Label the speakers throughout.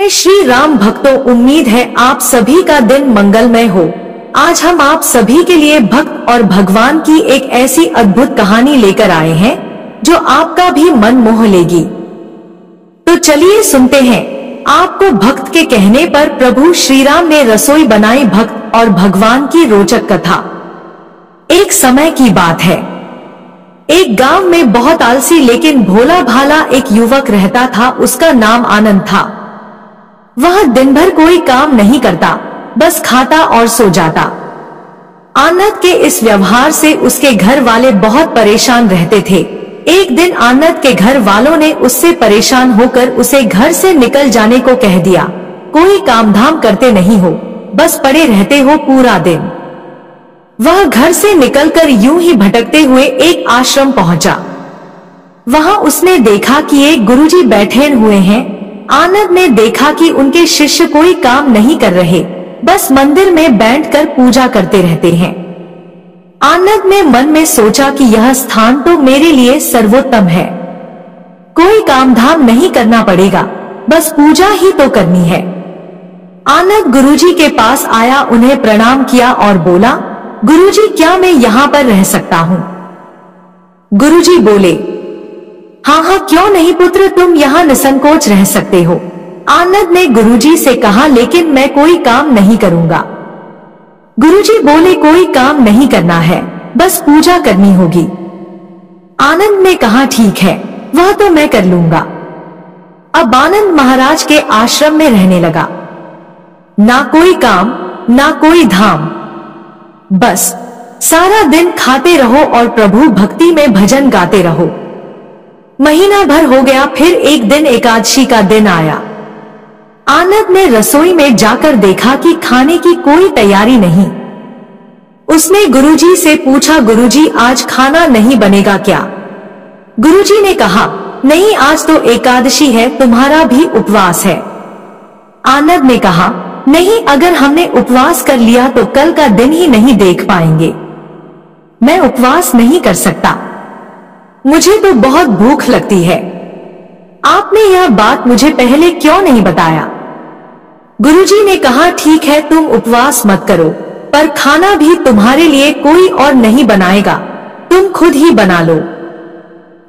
Speaker 1: श्री राम भक्तों, उम्मीद है आप सभी का दिन मंगलमय हो। आज हम आप सभी के लिए भक्त और भगवान की एक ऐसी अद्भुत कहानी लेकर आए हैं जो आपका भी मन मोह लेगी। तो चलिए सुनते हैं। आपको भक्त के कहने पर प्रभु श्री राम ने रसोई बनाई। भक्त और भगवान की रोचक कथा। एक समय की बात है, एक गांव में बहुत आलसी लेकिन भोला भाला एक युवक रहता था। उसका नाम आनंद था। वह दिन भर कोई काम नहीं करता, बस खाता और सो जाता। आनंद के इस व्यवहार से उसके घर वाले बहुत परेशान रहते थे। एक दिन आनंद के घर वालों ने उससे परेशान होकर उसे घर से निकल जाने को कह दिया। कोई काम धाम करते नहीं हो, बस पड़े रहते हो पूरा दिन। वह घर से निकलकर यूं ही भटकते हुए एक आश्रम पहुंचा। वहां उसने देखा कि एक गुरुजी बैठे हुए हैं। आनंद ने देखा कि उनके शिष्य कोई काम नहीं कर रहे, बस मंदिर में बैठकर पूजा करते रहते हैं। आनंद ने मन में सोचा कि यह स्थान तो मेरे लिए सर्वोत्तम है। कोई काम धाम नहीं करना पड़ेगा, बस पूजा ही तो करनी है। आनंद गुरुजी के पास आया, उन्हें प्रणाम किया और बोला, गुरुजी, क्या मैं यहाँ पर रह सकता हूँ? गुरुजी बोले, हाँ हाँ, क्यों नहीं पुत्र, तुम यहाँ निसंकोच रह सकते हो। आनंद ने गुरुजी से कहा, लेकिन मैं कोई काम नहीं करूँगा। गुरुजी बोले, कोई काम नहीं करना है, बस पूजा करनी होगी। आनंद ने कहा, ठीक है, वह तो मैं कर लूंगा। अब आनंद महाराज के आश्रम में रहने लगा। ना कोई काम, ना कोई धाम, बस सारा दिन खाते रहो और प्रभु भक्ति में भजन गाते रहो। महीना भर हो गया। फिर एक दिन एकादशी का दिन आया। आनंद ने रसोई में जाकर देखा कि खाने की कोई तैयारी नहीं। उसने गुरुजी से पूछा, गुरुजी, आज खाना नहीं बनेगा क्या? गुरुजी ने कहा, नहीं, आज तो एकादशी है, तुम्हारा भी उपवास है। आनंद ने कहा, नहीं, अगर हमने उपवास कर लिया तो कल का दिन ही नहीं देख पाएंगे। मैं उपवास नहीं कर सकता, मुझे तो बहुत भूख लगती है। आपने यह बात मुझे पहले क्यों नहीं बताया? गुरुजी ने कहा, ठीक है, तुम उपवास मत करो, पर खाना भी तुम्हारे लिए कोई और नहीं बनाएगा, तुम खुद ही बना लो।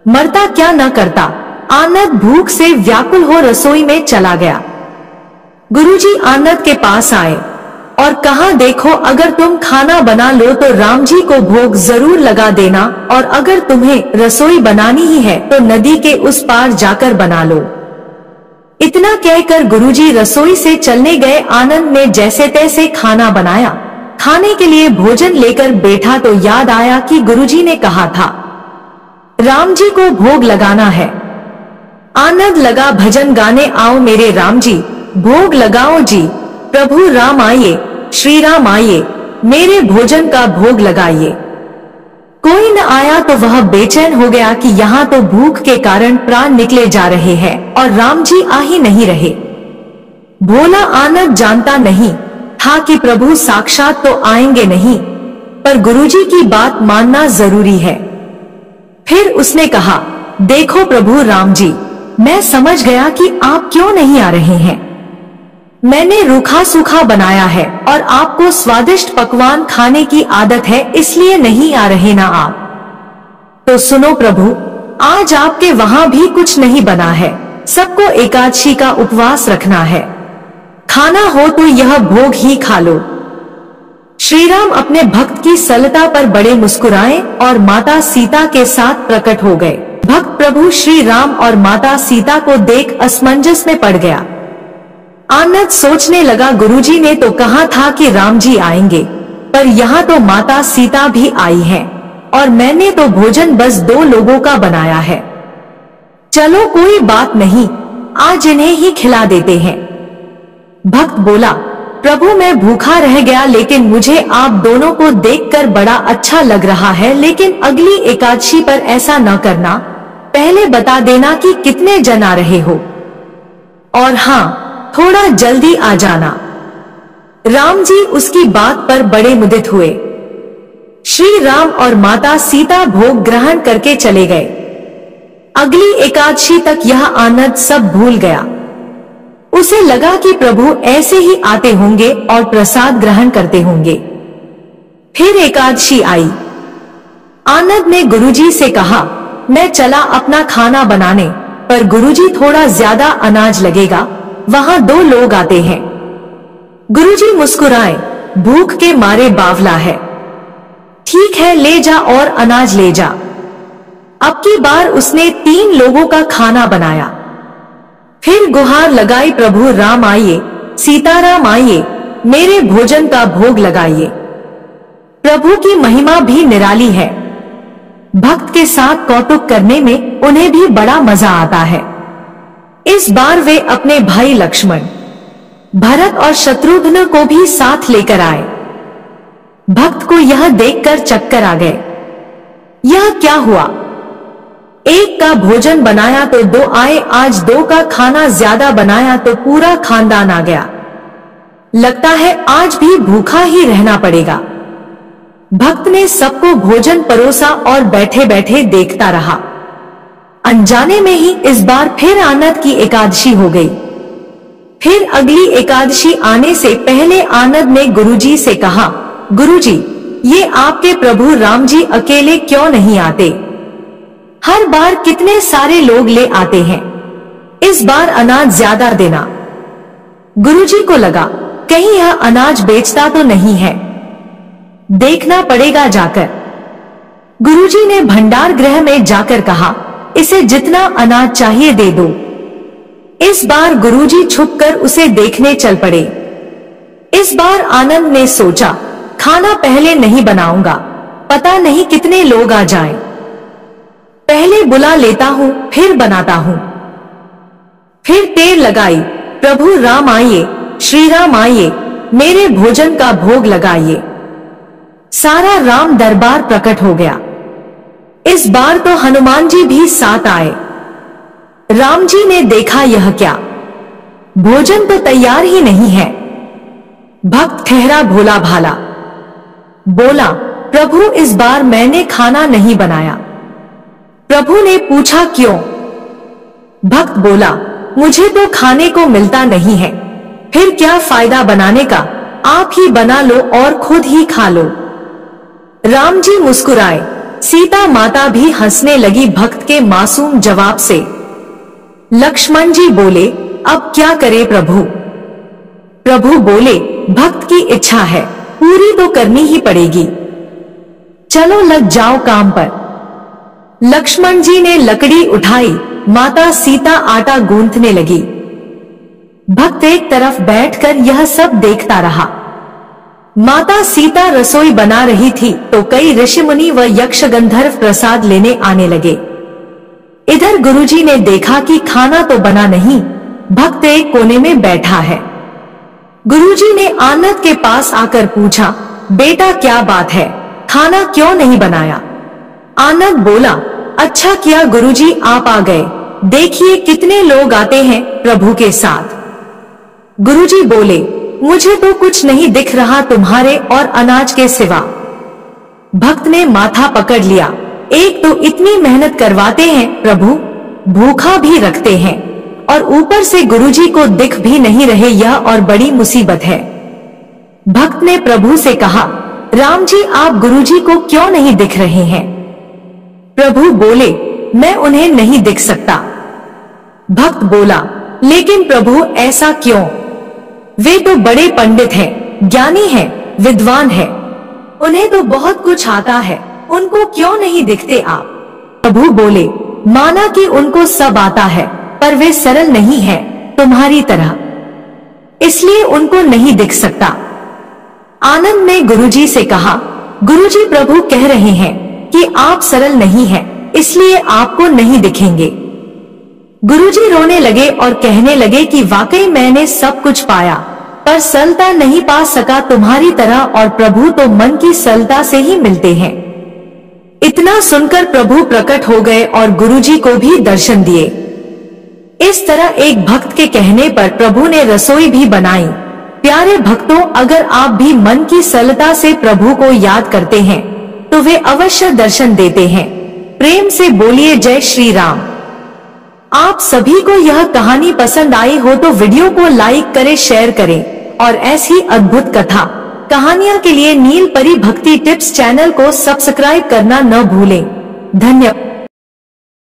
Speaker 1: मरता क्या न करता। आनंद भूख से व्याकुल हो रसोई में चला गया। गुरुजी आनंद के पास आए और कहा, देखो, अगर तुम खाना बना लो तो राम जी को भोग जरूर लगा देना, और अगर तुम्हें रसोई बनानी ही है तो नदी के उस पार जाकर बना लो। इतना कहकर गुरुजी रसोई से चलने गए। आनंद ने जैसे तैसे खाना बनाया। खाने के लिए भोजन लेकर बैठा तो याद आया कि गुरुजी ने कहा था, राम जी को भोग लगाना है। आनंद लगा भजन गाने, आओ मेरे राम जी, भोग लगाओ जी, प्रभु राम आइए, श्री राम आइए, मेरे भोजन का भोग लगाइए। कोई न आया तो वह बेचैन हो गया कि यहाँ तो भूख के कारण प्राण निकले जा रहे हैं और राम जी आ ही नहीं रहे। भोला आनंद जानता नहीं था कि प्रभु साक्षात तो आएंगे नहीं, पर गुरुजी की बात मानना जरूरी है। फिर उसने कहा, देखो प्रभु राम जी, मैं समझ गया कि आप क्यों नहीं आ रहे हैं। मैंने रूखा सूखा बनाया है और आपको स्वादिष्ट पकवान खाने की आदत है, इसलिए नहीं आ रहे ना आप। तो सुनो प्रभु, आज आपके वहां भी कुछ नहीं बना है, सबको एकादशी का उपवास रखना है। खाना हो तो यह भोग ही खा लो। श्री राम अपने भक्त की सरलता पर बड़े मुस्कुराए और माता सीता के साथ प्रकट हो गए। भक्त प्रभु श्री राम और माता सीता को देख असमंजस में पड़ गया। आनंद सोचने लगा, गुरुजी ने तो कहा था कि राम जी आएंगे, पर यहाँ तो माता सीता भी आई है और मैंने तो भोजन बस 2 लोगों का बनाया है। चलो कोई बात नहीं, आज इन्हें ही खिला देते हैं। भक्त बोला, प्रभु मैं भूखा रह गया, लेकिन मुझे आप दोनों को देखकर बड़ा अच्छा लग रहा है, लेकिन अगली एकादशी पर ऐसा न करना, पहले बता देना कि कितने जन आ रहे हो, और हाँ, थोड़ा जल्दी आ जाना। राम जी उसकी बात पर बड़े मुदित हुए। श्री राम और माता सीता भोग ग्रहण करके चले गए। अगली एकादशी तक यह आनंद सब भूल गया। उसे लगा कि प्रभु ऐसे ही आते होंगे और प्रसाद ग्रहण करते होंगे। फिर एकादशी आई। आनंद ने गुरुजी से कहा, मैं चला अपना खाना बनाने, पर गुरुजी थोड़ा ज्यादा अनाज लगेगा, वहां 2 लोग आते हैं। गुरुजी मुस्कुराए, भूख के मारे बावला है। ठीक है, ले जा और अनाज ले जा। अब की बार उसने 3 लोगों का खाना बनाया। फिर गुहार लगाई, प्रभु राम आइए, सीताराम आइए, मेरे भोजन का भोग लगाइए। प्रभु की महिमा भी निराली है। भक्त के साथ कौतुक करने में उन्हें भी बड़ा मजा आता है। इस बार वे अपने भाई लक्ष्मण, भरत और शत्रुघ्न को भी साथ लेकर आए। भक्त को यह देखकर चक्कर आ गए। यह क्या हुआ? एक का भोजन बनाया तो 2 आए, आज 2 का खाना ज्यादा बनाया तो पूरा खानदान आ गया। लगता है आज भी भूखा ही रहना पड़ेगा। भक्त ने सबको भोजन परोसा और बैठे बैठे देखता रहा। अनजाने में ही इस बार फिर आनंद की एकादशी हो गई। फिर अगली एकादशी आने से पहले आनंद ने गुरुजी से कहा, गुरुजी, ये आपके प्रभु राम जी अकेले क्यों नहीं आते? हर बार कितने सारे लोग ले आते हैं, इस बार अनाज ज्यादा देना। गुरुजी को लगा कहीं यह अनाज बेचता तो नहीं है, देखना पड़ेगा जाकर। गुरुजी ने भंडार गृह में जाकर कहा, इसे जितना अनाज चाहिए दे दो। इस बार गुरुजी छुपकर उसे देखने चल पड़े। इस बार आनंद ने सोचा, खाना पहले नहीं बनाऊंगा, पता नहीं कितने लोग आ जाएं। पहले बुला लेता हूं, फिर बनाता हूं। फिर देर लगाई, प्रभु राम आइए, श्री राम आइए, मेरे भोजन का भोग लगाइए। सारा राम दरबार प्रकट हो गया। इस बार तो हनुमान जी भी साथ आए। राम जी ने देखा, यह क्या, भोजन तो तैयार ही नहीं है। भक्त ठहरा भोला भाला, बोला, प्रभु इस बार मैंने खाना नहीं बनाया। प्रभु ने पूछा, क्यों? भक्त बोला, मुझे तो खाने को मिलता नहीं है, फिर क्या फायदा बनाने का, आप ही बना लो और खुद ही खा लो। राम जी मुस्कुराए, सीता माता भी हंसने लगी भक्त के मासूम जवाब से। लक्ष्मण जी बोले, अब क्या करे प्रभु? प्रभु बोले, भक्त की इच्छा है, पूरी तो करनी ही पड़ेगी, चलो लग जाओ काम पर। लक्ष्मण जी ने लकड़ी उठाई, माता सीता आटा गूंथने लगी। भक्त एक तरफ बैठकर यह सब देखता रहा। माता सीता रसोई बना रही थी तो कई ऋषि मुनि व यक्ष गंधर्व प्रसाद लेने आने लगे। इधर गुरुजी ने देखा कि खाना तो बना नहीं, भक्त एक कोने में बैठा है। गुरुजी ने आनंद के पास आकर पूछा, बेटा क्या बात है, खाना क्यों नहीं बनाया? आनंद बोला, अच्छा किया गुरुजी आप आ गए, देखिए कितने लोग आते हैं प्रभु के साथ। गुरुजी बोले, मुझे तो कुछ नहीं दिख रहा तुम्हारे और अनाज के सिवा। भक्त ने माथा पकड़ लिया, एक तो इतनी मेहनत करवाते हैं प्रभु, भूखा भी रखते हैं और ऊपर से गुरुजी को दिख भी नहीं रहे, यह और बड़ी मुसीबत है। भक्त ने प्रभु से कहा, राम जी आप गुरुजी को क्यों नहीं दिख रहे हैं? प्रभु बोले, मैं उन्हें नहीं दिख सकता। भक्त बोला, लेकिन प्रभु ऐसा क्यों? वे तो बड़े पंडित हैं, ज्ञानी हैं, विद्वान हैं, उन्हें तो बहुत कुछ आता है, उनको क्यों नहीं दिखते आप? प्रभु बोले, माना कि उनको सब आता है, पर वे सरल नहीं है तुम्हारी तरह, इसलिए उनको नहीं दिख सकता। आनंद ने गुरुजी से कहा, गुरुजी प्रभु कह रहे हैं कि आप सरल नहीं हैं, इसलिए आपको नहीं दिखेंगे। गुरुजी रोने लगे और कहने लगे कि वाकई मैंने सब कुछ पाया, पर सरलता नहीं पा सका तुम्हारी तरह, और प्रभु तो मन की सरलता से ही मिलते हैं। इतना सुनकर प्रभु प्रकट हो गए और गुरुजी को भी दर्शन दिए। इस तरह एक भक्त के कहने पर प्रभु ने रसोई भी बनाई। प्यारे भक्तों, अगर आप भी मन की सरलता से प्रभु को याद करते हैं तो वे अवश्य दर्शन देते हैं। प्रेम से बोलिए जय श्री राम। आप सभी को यह कहानी पसंद आई हो तो वीडियो को लाइक करें, शेयर करें और ऐसी अद्भुत कथा कहानियाँ के लिए नील परी भक्ति टिप्स चैनल को सब्सक्राइब करना न भूलें। धन्यवाद।